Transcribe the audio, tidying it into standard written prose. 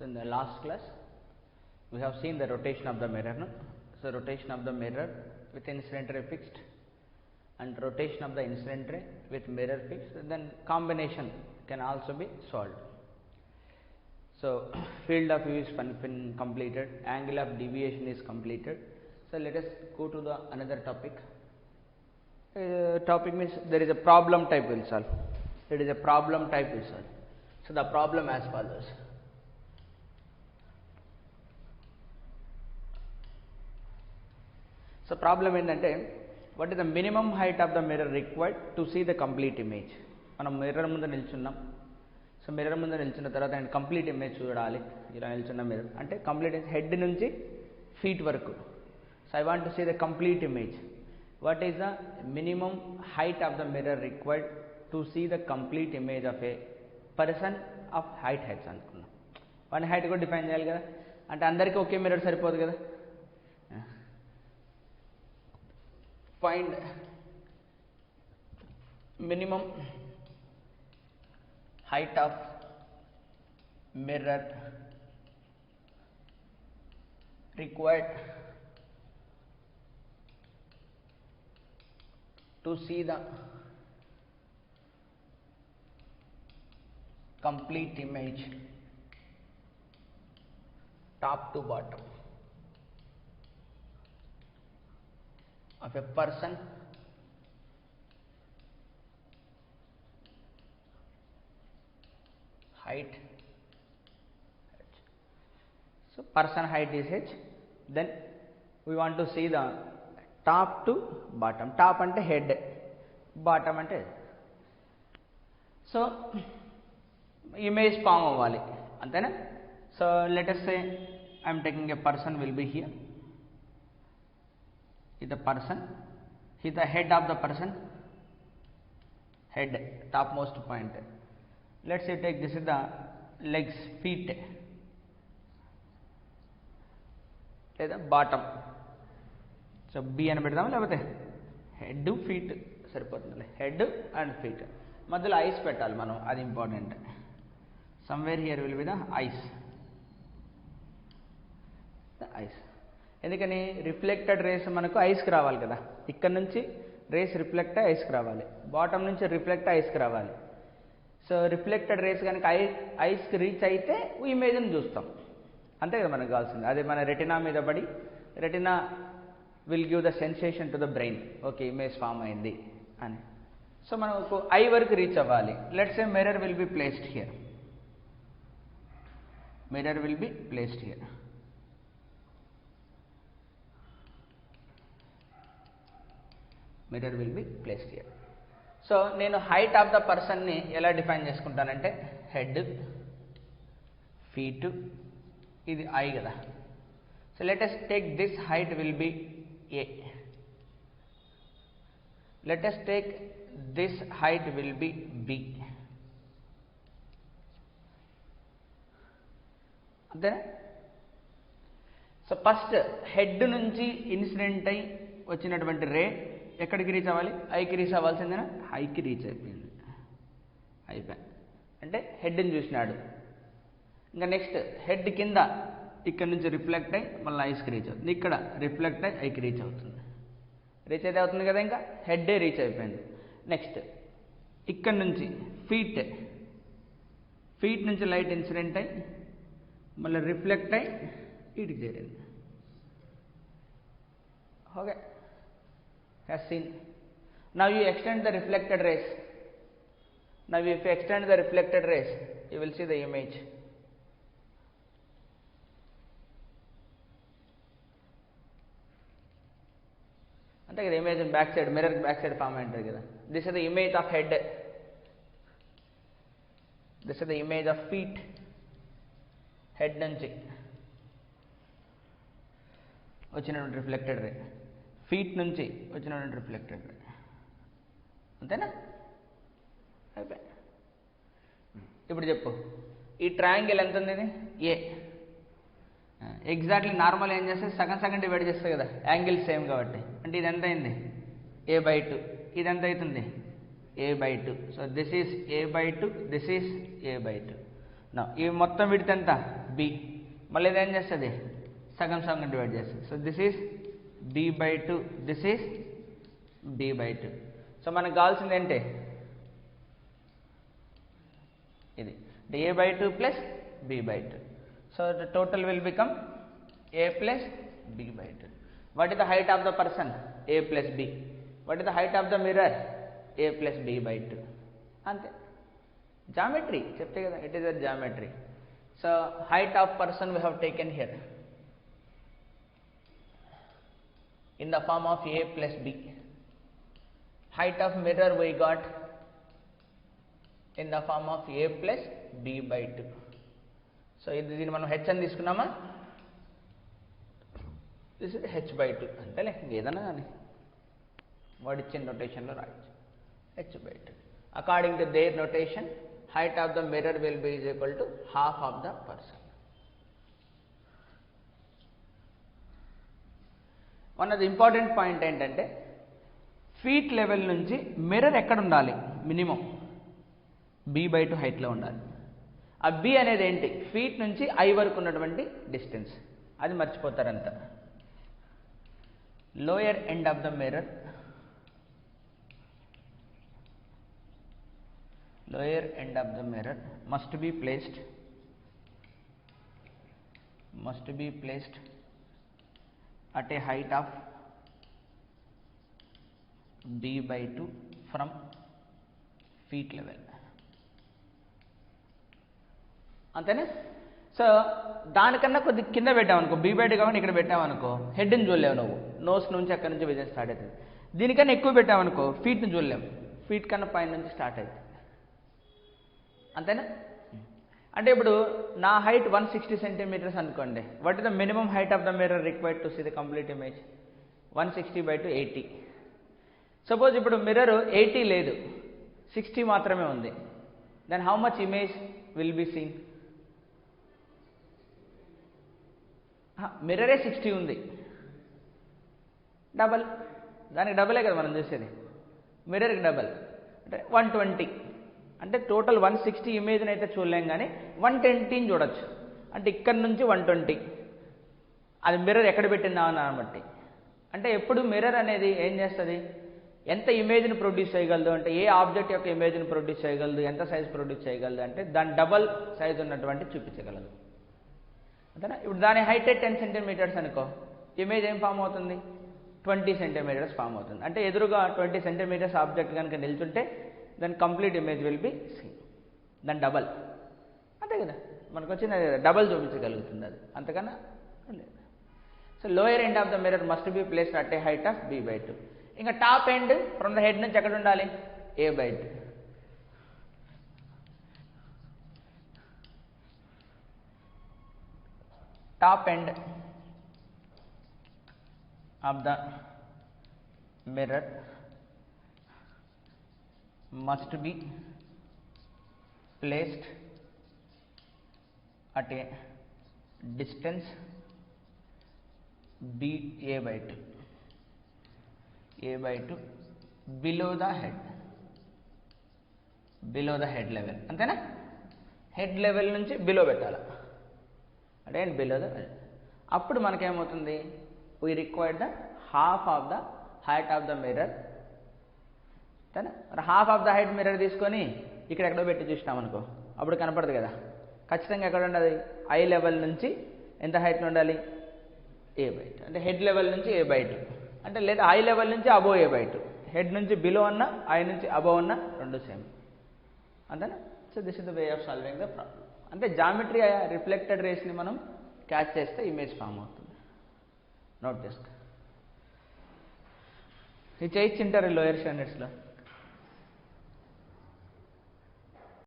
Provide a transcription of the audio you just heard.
So in the last class we have seen the rotation of the mirror, no? So rotation of the mirror with incident ray fixed and rotation of the incident ray with mirror fixed, then combination can also be solved. So field of view is completed, angle of deviation is completed. So let us go to the another topic. Topic means there is a problem type will solve. It is a problem type will solve. So the problem as follows. So problem ఏంటంటే what is the minimum height of the mirror required to see the complete image? మనం mirror ముందు నిల్చున్నాం. So mirror ముందు నిల్చున్న తర్వాత and complete image చూడాలి. ఇలా నిల్చున్న mirror అంటే కంప్లీట్ హెడ్ నుంచి ఫీట్ వరకు. So I want to see the complete image. What is the minimum height of the mirror required to see the complete image of a person of height హెడ్స్ అనుకున్నాం. వాటి height కూడా define చేయాలి కదా, అంటే అందరికీ ఒకే మిర్రర్ సరిపోదు కదా. Find minimum height of mirror required to see the complete image top to bottom of a person height h. So person height is h, then we want to see the top to bottom. Top ante head, bottom ante. So image form avvali antena. So let us say I am taking a person will be here. Is the person, is the head of the person, head topmost point. Let's say take this is the legs, feet, లేదా bottom. So B అని పెడదాము, లేకపోతే head feet సరిపోతుంది. Head and feet మధ్యలో ice పెట్టాలి మనం, అది important. Somewhere here will be the ice, the ice. ఎందుకని రిఫ్లెక్టెడ్ రేస్ మనకు ఐస్కి రావాలి కదా, ఇక్కడ నుంచి రేస్ రిఫ్లెక్ట్ అయ్యి ఐస్కి రావాలి, బాటమ్ నుంచి రిఫ్లెక్ట్ ఐస్కి రావాలి. సో రిఫ్లెక్టెడ్ రేస్ కనుక ఐస్కి రీచ్ అయితే ఇమేజ్ని చూస్తాం, అంతే కదా మనకు కావాల్సింది. అదే మన రెటినా మీద పడి, retina will give the sensation to the brain, okay image form అయింది అని. సో మనకు ఐ వరకు రీచ్ అవ్వాలి. Let's say mirror will be placed here, mirror will be placed here. Mirror will be placed here. So నేను height of the పర్సన్ని ఎలా define చేసుకుంటానంటే head, feet, ఇది ఐ కదా. So let us take this height will be a, let us take this height will B B, అంతేనా. So first head నుంచి incident అయి వచ్చినటువంటి రే ఎక్కడికి రీచ్ అవ్వాలి, ఐకి రీచ్ అవ్వాల్సిందేనా. ఐకి రీచ్ అయిపోయింది, అయిపోయింది అంటే హెడ్ని చూసినాడు. ఇంకా నెక్స్ట్ హెడ్ కింద ఇక్కడ నుంచి రిఫ్లెక్ట్ అయ్యి మళ్ళీ ఐస్కి రీచ్ అవుతుంది, ఇక్కడ రిఫ్లెక్ట్ అయ్యి ఐకి రీచ్ అవుతుంది. రీచ్ అయితే అవుతుంది కదా, ఇంకా హెడ్డే రీచ్ అయిపోయింది. నెక్స్ట్ ఇక్కడ నుంచి ఫీట్, ఫీట్ నుంచి లైట్ ఇన్సిడెంట్ అయ్యి మళ్ళీ రిఫ్లెక్ట్ అయ్యి వీటికి చేరింది. Okay, has seen. Now you extend the reflected rays. Now if you extend the reflected rays, you will see the image. అంటే కదా image back side, mirror back side form అయింటుంది కదా. This is the image of head, this is the image of feet. Head నుంచి వచ్చినటువంటి reflected రే, feet నుంచి వచ్చినటువంటి reflected రే, అంతేనా. అయిపోయి ఇప్పుడు చెప్పు, ఈ ట్రయాంగిల్ ఎంత ఉంది, ఇది ఏ. ఎగ్జాక్ట్లీ నార్మల్ ఏం చేస్తే సగం సగం డివైడ్ చేస్తుంది కదా, యాంగిల్ సేమ్ కాబట్టి. అంటే ఇది ఎంత అయింది, a/2. ఇది ఎంత అవుతుంది, a/2. So this is a/2, this is a/2. నా ఈ మొత్తం విడ్త్ ఎంత, b బి, మళ్ళీ ఇది ఏం చేస్తుంది, సగం సగం డివైడ్ చేస్తుంది. So this is b/2, this is b/2. So మనకు కావాల్సింది ఏంటి, ఇది a/2 plus b/2. So the total will become a plus b/2. What is the height of the person, a plus b. What is the height of the mirror, a plus b/2. అంతే, geometry చెప్తే కదా, it is a geometry. So height of person we have taken here in the form of a plus b. Height of mirror we got in the form of a plus b/2. So దీన్ని మనం h అని తీసుకున్నామా, this is h/2 అంతేలే, ఏదన్నా కానీ వాడు ఇచ్చిన నొటేషన్లో రాయొచ్చు h/2. According to their notation height of the mirror will be is equal to half of the person. One of the important point ఏంటంటే ఫీట్ లెవెల్ నుంచి మిర్రర్ ఎక్కడ ఉండాలి, మినిమం b/2 హైట్లో ఉండాలి. ఆ b అనేది ఏంటి, ఫీట్ నుంచి ఐ వరకు ఉన్నటువంటి డిస్టెన్స్, అది మర్చిపోతారంత. Lower end of the mirror, lower end of the mirror must be placed at a height of b/2 from feet level. అంతేనా. సో దానికన్నా కొద్ది కింద పెట్టామనుకో, b/2 కాబట్టి ఇక్కడ పెట్టామనుకో హెడ్ని చూడలేవు, నువ్వు నోస్ నుంచి అక్కడి నుంచి విజన్ స్టార్ట్ అవుతుంది. దీనికన్నా ఎక్కువ పెట్టామనుకో ఫీట్ని చూడలేము, ఫీట్ కన్నా పైన నుంచి స్టార్ట్ అవుతుంది. అంతేనా. అంటే ఇప్పుడు నా హైట్ 160 సెంటీమీటర్స్ అనుకోండి, what is the minimum height of the mirror required to see the complete image, 160/2 80. Suppose ఇప్పుడు మిర్రర్ 80 లేదు, 60 మాత్రమే ఉంది, then how much image will be seen. మిర్రరే 60 ఉంది, డబల్, దానికి డబలే కదా మనం చూసేది, మిర్రర్కి డబల్ అంటే 120. అంటే టోటల్ 160 ఇమేజ్ని అయితే చూడలేం కానీ 120ని చూడొచ్చు. అంటే ఇక్కడ నుంచి 120, అది మిర్రర్ ఎక్కడ పెట్టిందా అని బట్టి. అంటే ఎప్పుడు మిర్రర్ అనేది ఏం చేస్తుంది, ఎంత ఇమేజ్ని ప్రొడ్యూస్ చేయగలదు అంటే, ఏ ఆబ్జెక్ట్ యొక్క ఇమేజ్ని ప్రొడ్యూస్ చేయగలదు, ఎంత సైజ్ ప్రొడ్యూస్ చేయగలదు అంటే దాని డబల్ సైజ్ ఉన్నటువంటి చూపించగలదు. అంతేనా. ఇప్పుడు దాని హైట్ 10 సెంటీమీటర్స్ అనుకో, ఇమేజ్ ఏం ఫామ్ అవుతుంది, 20 సెంటీమీటర్స్ ఫామ్ అవుతుంది. అంటే ఎదురుగా 20 సెంటీమీటర్స్ ఆబ్జెక్ట్ కనుక నిల్చుంటే దాని complete image will be scene, దాని డబల్. అంతే కదా, మనకు వచ్చిన డబల్ చూపించగలుగుతుంది అది, అంతకన్నా లేదు. So lower end of the mirror must be placed at a height of b/2. ఇంకా top end from the head నుంచి ఎక్కడ ఉండాలి, a/2. Top end of the mirror must be placed at a distance a/2 below the head level. అంతేనా. Head level నుంచి below పెట్టాలి, అంటే below the head. అప్పుడు మనకేమవుతుంది, we required the half of the height of the mirror. అంతేనా. Half of the height mirror తీసుకొని ఇక్కడ ఎక్కడో పెట్టి చూసినామనుకో అప్పుడు కనపడదు కదా. ఖచ్చితంగా ఎక్కడ ఉండాలి, ఐ లెవెల్ నుంచి ఎంత హైట్లో ఉండాలి, a/2. అంటే హెడ్ లెవెల్ నుంచి a/2, అంటే లేదా ఐ లెవెల్ నుంచి అబోవ్ a/2. హెడ్ నుంచి బిలో అన్న, ఐ నుంచి అబోవ్ అన్న రెండు సేమ్. అంతేనా. So this is the way of solving the problem. అంటే జామెట్రీ రిఫ్లెక్టెడ్ రేస్ని మనం క్యాచ్ చేస్తే ఇమేజ్ ఫామ్ అవుతుంది. నోట్ చేసుకో, ఇది చేయించింటారు లోయర్ స్టాండర్డ్స్లో.